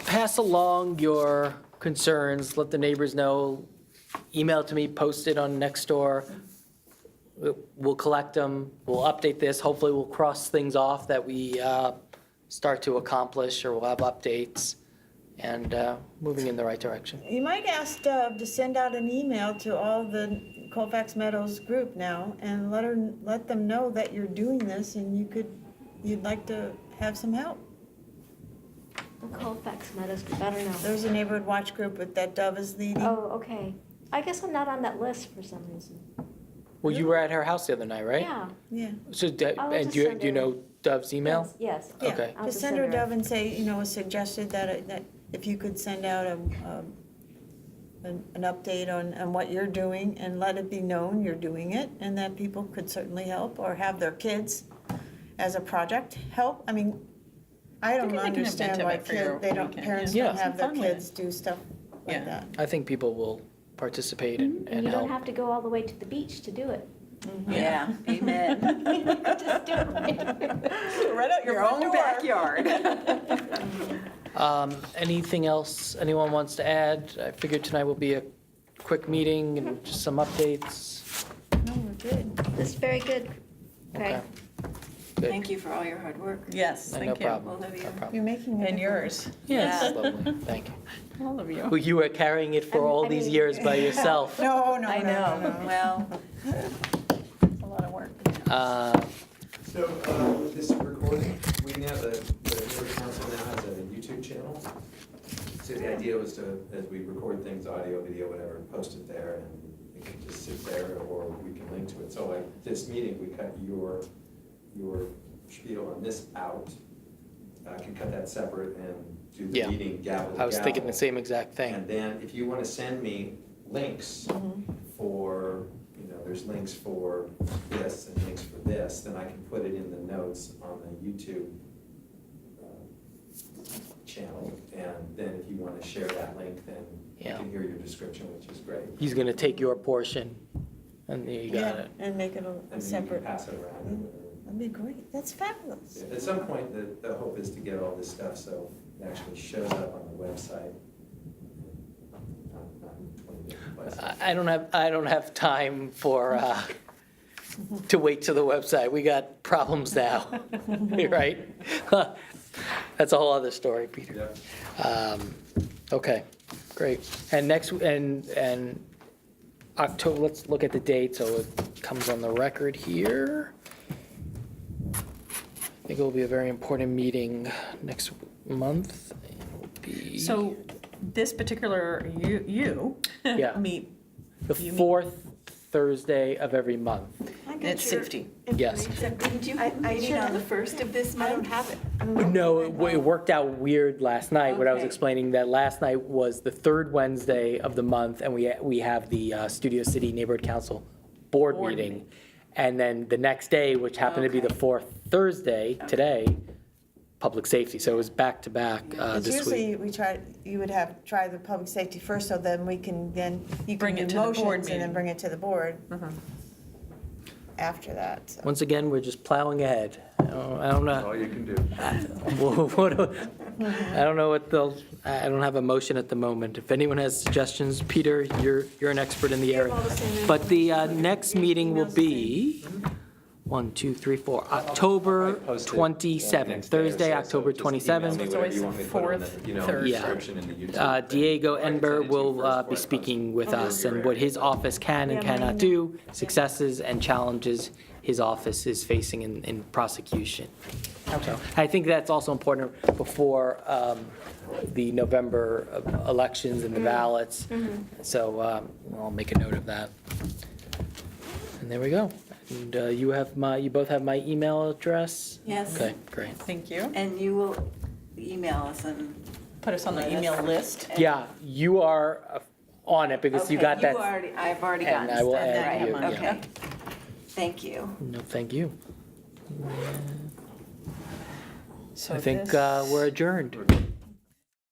pass along your concerns, let the neighbors know, email to me, post it on Nextdoor. We'll collect them, we'll update this, hopefully we'll cross things off that we start to accomplish, or we'll have updates, and moving in the right direction. You might ask Deb to send out an email to all the Colfax Meadows group now and let them know that you're doing this and you'd like to have some help. the Colfax Meadows, I don't know. There's a neighborhood watch group that Dove is leading. Oh, okay. I guess I'm not on that list for some reason. Well, you were at her house the other night, right? Yeah. Yeah. So, I'll and just do send you her- know Dove's email? Yes. Yeah, Okay. I'll just just send her send her a- Dove and say, it suggested that if you could send out an update on what you're doing and let it be known you're doing it, and that people could certainly help or have their kids as a project help. I mean, I don't can make an understand event of why it for your weekend, parents yeah. don't Yeah. have their Some fun with kids do stuff Yeah. like that. I think people will participate and You don't help. have to go all the way to the beach to do it. Yeah, amen. Just do it. Right out Your own backyard. Anything else anyone wants to add? I figured tonight will be a quick meeting and just some updates. No, we're good. This is very good. Okay. Okay. Good. Thank you for all your hard work. Yes, No thank you. problem. All of you. No problem. You're making a And difference. yours, Yes, Yeah. lovely, thank you. all of you. Well, you were carrying it for all these years by yourself. No, I know, well, It's a lot of work. So, with this recording, we now, the Neighborhood Council now has a YouTube channel. So the idea was to, as we record things, audio, video, whatever, post it there, and it can just sit there, or we can link to it. So like this meeting, we cut your spiel on this out. I can cut that separate and do the Yeah. meeting gavel to I was thinking the gavel. same exact thing. And then if you want to send me links for, there's links for this and links for this, then I can put it in the notes on the YouTube channel. And then if you want to share that link, then you Yeah. can hear your description, which is great. He's gonna take your portion, and there you got Yeah, it. and make it a And then you separate. can pass it around. That'd be great. That's fabulous. At some point, the hope is to get all this stuff so it actually shows up on the website. Not in 20 different places. I don't have time for, to wait to the website. We got problems now, right? That's a whole other story, Peter. Yeah. Okay, great. And next, and October, let's look at the date, so it comes on the record here. I think it will be a very important meeting next month. It will be So this particular, you Yeah. meet, the fourth Thursday of every month. it's safety. Yes. Didn't you have a meeting on the first of this month? I don't have it. No, it worked out weird last night, what I was Okay. explaining, that last night was the third Wednesday of the month, and we have the Studio City Neighborhood Council Board Board meeting. meeting. And then the next day, which happened to be the Okay. fourth Thursday, today, public safety, so it was back to back It's this week. usually, you would try the public safety first, so then you can Bring it do to the board motions and meeting. then bring it to the board Mhm. after that, so. Once again, we're just plowing ahead. I don't know. All you can do. I don't know what they'll, I don't have a motion at the moment. If anyone has suggestions, Peter, you're an expert in the area. But the next meeting will be, October Post it, 27th, next day or Thursday, so, so October just email me 27th. It's whatever always you want me to put on the, fourth, you know, third. Yeah. description in the YouTube thing. Diego Or I can Enber send it to you will first be before I come. speaking with us and what his office can and cannot do, successes and challenges his office is facing in prosecution. So I think that's also important before the November elections and the ballots. So I'll make a note of that. And there we go. And you both have my email address? Yes. Okay, great. Thank you. And you will email us and. Put us on the email list. Yeah, you are on it because you Okay, got that. I've already And gotten I will stuff, add right, you, yeah. okay. Thank you. No, thank you. So I think this- we're adjourned.